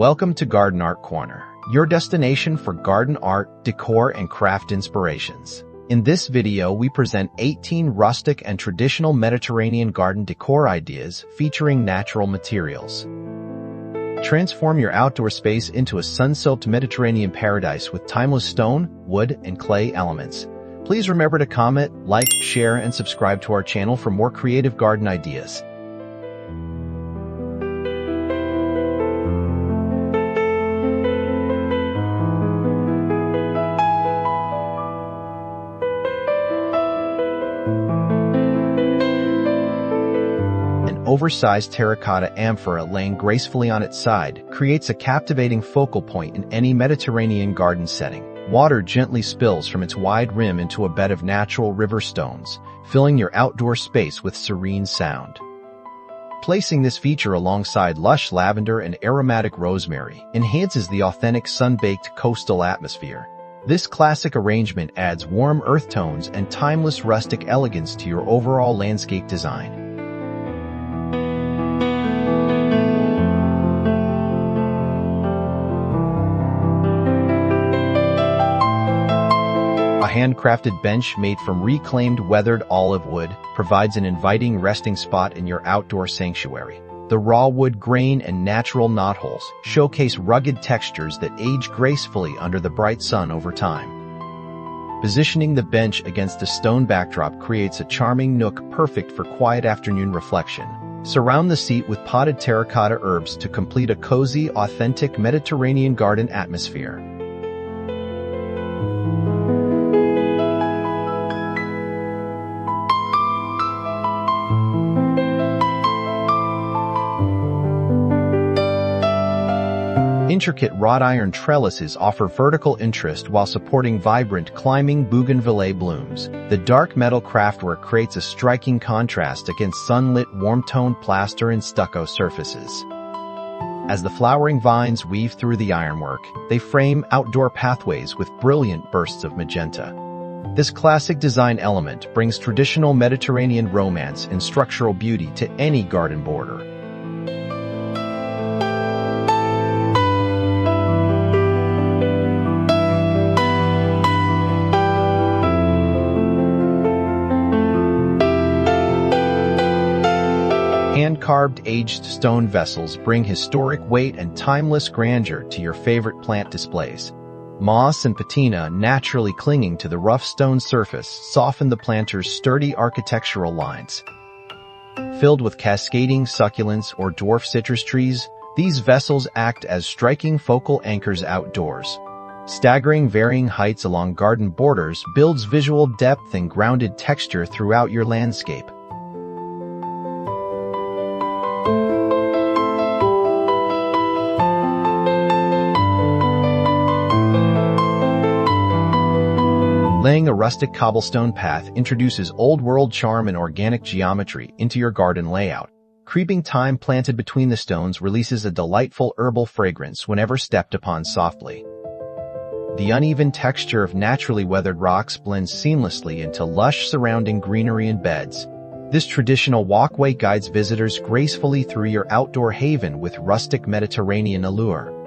Welcome to Garden Art Corner, your destination for garden art, decor, and craft inspirations. In this video, we present 18 rustic and traditional Mediterranean garden decor ideas featuring natural materials. Transform your outdoor space into a sun-soaked Mediterranean paradise with timeless stone, wood, and clay elements. Please remember to comment, like, share, and subscribe to our channel for more creative garden ideas. Oversized terracotta amphora laying gracefully on its side creates a captivating focal point in any Mediterranean garden setting. Water gently spills from its wide rim into a bed of natural river stones, filling your outdoor space with serene sound. Placing this feature alongside lush lavender and aromatic rosemary enhances the authentic sun-baked coastal atmosphere. This classic arrangement adds warm earth tones and timeless rustic elegance to your overall landscape design. A handcrafted bench made from reclaimed weathered olive wood provides an inviting resting spot in your outdoor sanctuary. The raw wood grain and natural knotholes showcase rugged textures that age gracefully under the bright sun over time. Positioning the bench against a stone backdrop creates a charming nook perfect for quiet afternoon reflection. Surround the seat with potted terracotta herbs to complete a cozy, authentic Mediterranean garden atmosphere. Intricate wrought iron trellises offer vertical interest while supporting vibrant climbing bougainvillea blooms. The dark metal craftwork creates a striking contrast against sunlit warm-toned plaster and stucco surfaces. As the flowering vines weave through the ironwork, they frame outdoor pathways with brilliant bursts of magenta. This classic design element brings traditional Mediterranean romance and structural beauty to any garden border. Hand-carved aged stone vessels bring historic weight and timeless grandeur to your favorite plant displays. Moss and patina naturally clinging to the rough stone surface soften the planter's sturdy architectural lines. Filled with cascading succulents or dwarf citrus trees, these vessels act as striking focal anchors outdoors. Staggering varying heights along garden borders builds visual depth and grounded texture throughout your landscape. Laying a rustic cobblestone path introduces old-world charm and organic geometry into your garden layout. Creeping thyme planted between the stones releases a delightful herbal fragrance whenever stepped upon softly. The uneven texture of naturally weathered rocks blends seamlessly into lush surrounding greenery and beds. This traditional walkway guides visitors gracefully through your outdoor haven with rustic Mediterranean allure.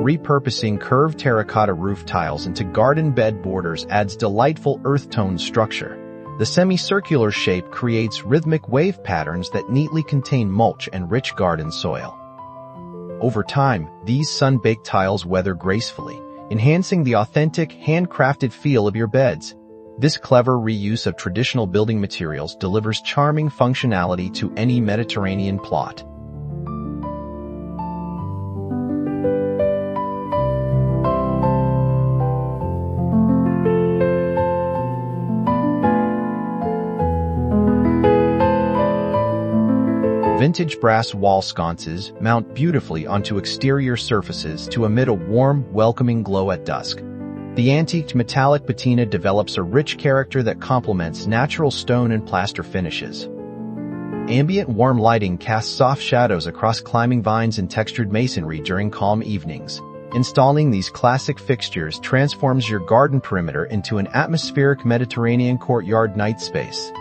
Repurposing curved terracotta roof tiles into garden bed borders adds delightful earth-tone structure. The semicircular shape creates rhythmic wave patterns that neatly contain mulch and rich garden soil. Over time, these sun-baked tiles weather gracefully, enhancing the authentic, handcrafted feel of your beds. This clever reuse of traditional building materials delivers charming functionality to any Mediterranean plot. Vintage brass wall sconces mount beautifully onto exterior surfaces to emit a warm, welcoming glow at dusk. The antiqued metallic patina develops a rich character that complements natural stone and plaster finishes. Ambient warm lighting casts soft shadows across climbing vines and textured masonry during calm evenings. Installing these classic fixtures transforms your garden perimeter into an atmospheric Mediterranean courtyard night space.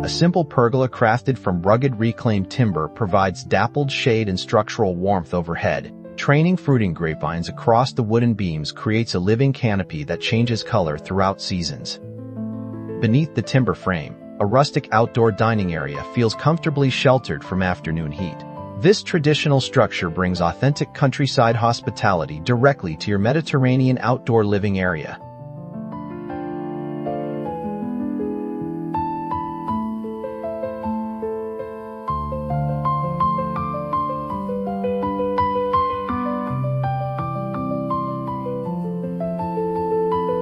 A simple pergola crafted from rugged reclaimed timber provides dappled shade and structural warmth overhead. Training fruiting grapevines across the wooden beams creates a living canopy that changes color throughout seasons. Beneath the timber frame, a rustic outdoor dining area feels comfortably sheltered from afternoon heat. This traditional structure brings authentic countryside hospitality directly to your Mediterranean outdoor living area.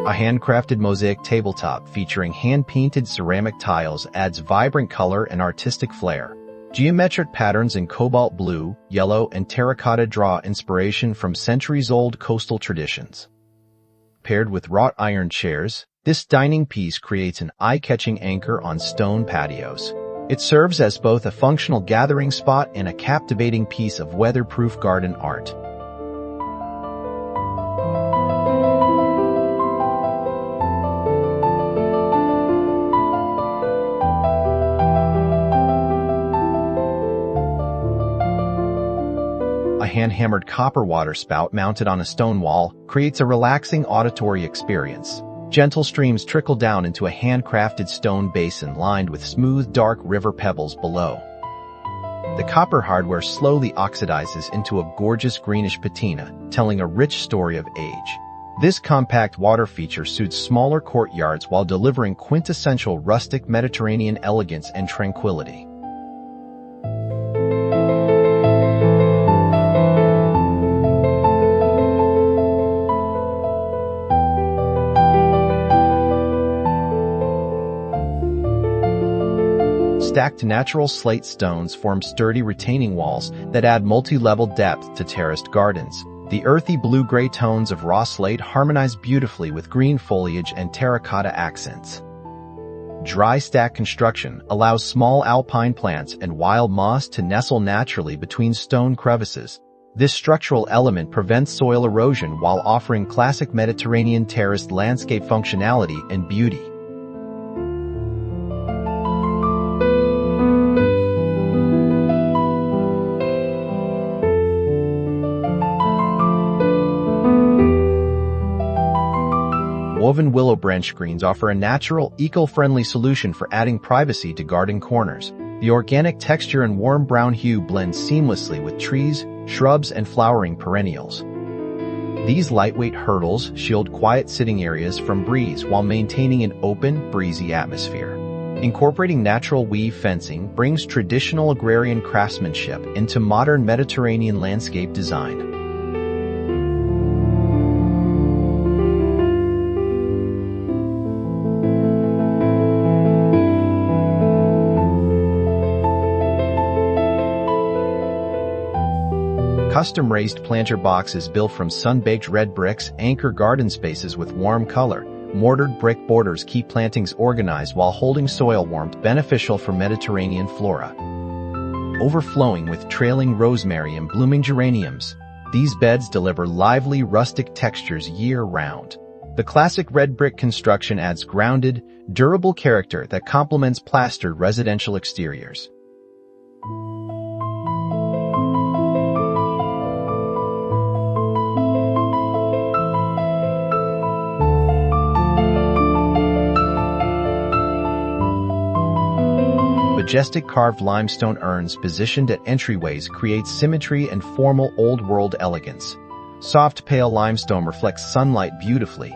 A handcrafted mosaic tabletop featuring hand-painted ceramic tiles adds vibrant color and artistic flair. Geometric patterns in cobalt blue, yellow, and terracotta draw inspiration from centuries-old coastal traditions. Paired with wrought iron chairs, this dining piece creates an eye-catching anchor on stone patios. It serves as both a functional gathering spot and a captivating piece of weatherproof garden art. A hand-hammered copper water spout mounted on a stone wall creates a relaxing auditory experience. Gentle streams trickle down into a handcrafted stone basin lined with smooth, dark river pebbles below. The copper hardware slowly oxidizes into a gorgeous greenish patina, telling a rich story of age. This compact water feature suits smaller courtyards while delivering quintessential rustic Mediterranean elegance and tranquility. Stacked natural slate stones form sturdy retaining walls that add multi-level depth to terraced gardens. The earthy blue-gray tones of raw slate harmonize beautifully with green foliage and terracotta accents. Dry stack construction allows small alpine plants and wild moss to nestle naturally between stone crevices. This structural element prevents soil erosion while offering classic Mediterranean terraced landscape functionality and beauty. Woven willow branch screens offer a natural, eco-friendly solution for adding privacy to garden corners. The organic texture and warm brown hue blend seamlessly with trees, shrubs, and flowering perennials. These lightweight hurdles shield quiet sitting areas from breeze while maintaining an open, breezy atmosphere. Incorporating natural weave fencing brings traditional agrarian craftsmanship into modern Mediterranean landscape design. Custom-raised planter boxes built from sun-baked red bricks anchor garden spaces with warm color. Mortared brick borders keep plantings organized while holding soil warmth beneficial for Mediterranean flora. Overflowing with trailing rosemary and blooming geraniums, these beds deliver lively rustic textures year-round. The classic red brick construction adds grounded, durable character that complements plastered residential exteriors. Majestic carved limestone urns positioned at entryways create symmetry and formal old-world elegance. Soft pale limestone reflects sunlight beautifully,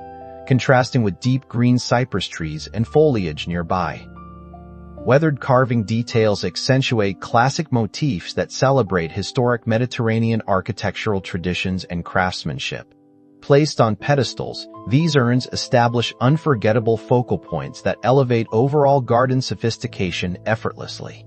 contrasting with deep green cypress trees and foliage nearby. Weathered carving details accentuate classic motifs that celebrate historic Mediterranean architectural traditions and craftsmanship. Placed on pedestals, these urns establish unforgettable focal points that elevate overall garden sophistication effortlessly.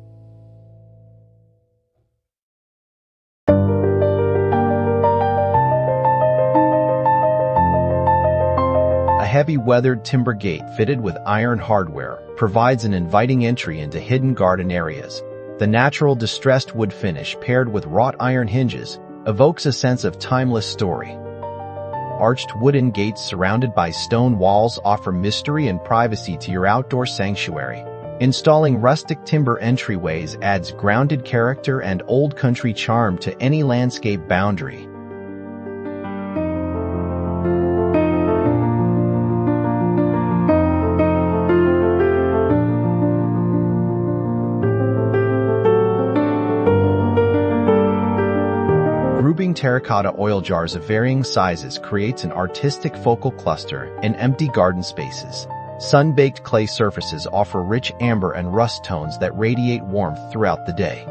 heavy weathered timber gate fitted with iron hardware provides an inviting entry into hidden garden areas. The natural distressed wood finish paired with wrought iron hinges evokes a sense of timeless story. Arched wooden gates surrounded by stone walls offer mystery and privacy to your outdoor sanctuary. Installing rustic timber entryways adds grounded character and old country charm to any landscape boundary. Grouping terracotta oil jars of varying sizes creates an artistic focal cluster in empty garden spaces. Sun-baked clay surfaces offer rich amber and rust tones that radiate warmth throughout the day.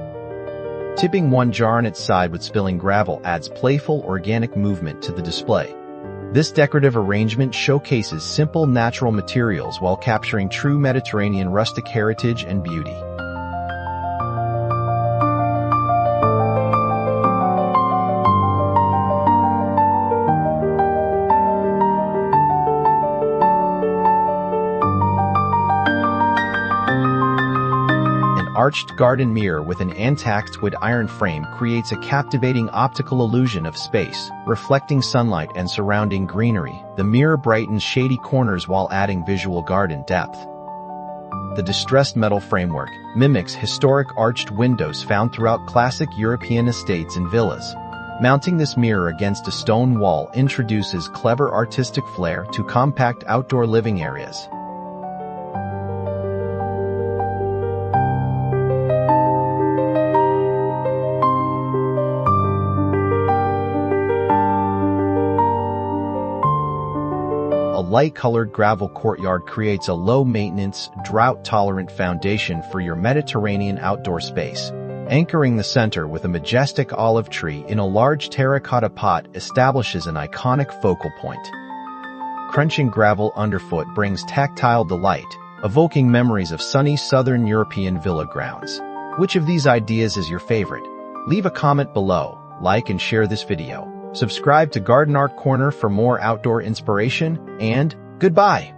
Tipping one jar on its side with spilling gravel adds playful organic movement to the display. This decorative arrangement showcases simple natural materials while capturing true Mediterranean rustic heritage and beauty. Arched garden mirror with an antaxed wood iron frame creates a captivating optical illusion of space, reflecting sunlight and surrounding greenery. The mirror brightens shady corners while adding visual garden depth. The distressed metal framework mimics historic arched windows found throughout classic European estates and villas. Mounting this mirror against a stone wall introduces clever artistic flair to compact outdoor living areas. A light-colored gravel courtyard creates a low-maintenance, drought-tolerant foundation for your Mediterranean outdoor space. Anchoring the center with a majestic olive tree in a large terracotta pot establishes an iconic focal point. Crunching gravel underfoot brings tactile delight, evoking memories of sunny southern European villa grounds. Which of these ideas is your favorite? Leave a comment below, like and share this video. Subscribe to Garden Art Corner for more outdoor inspiration, and goodbye!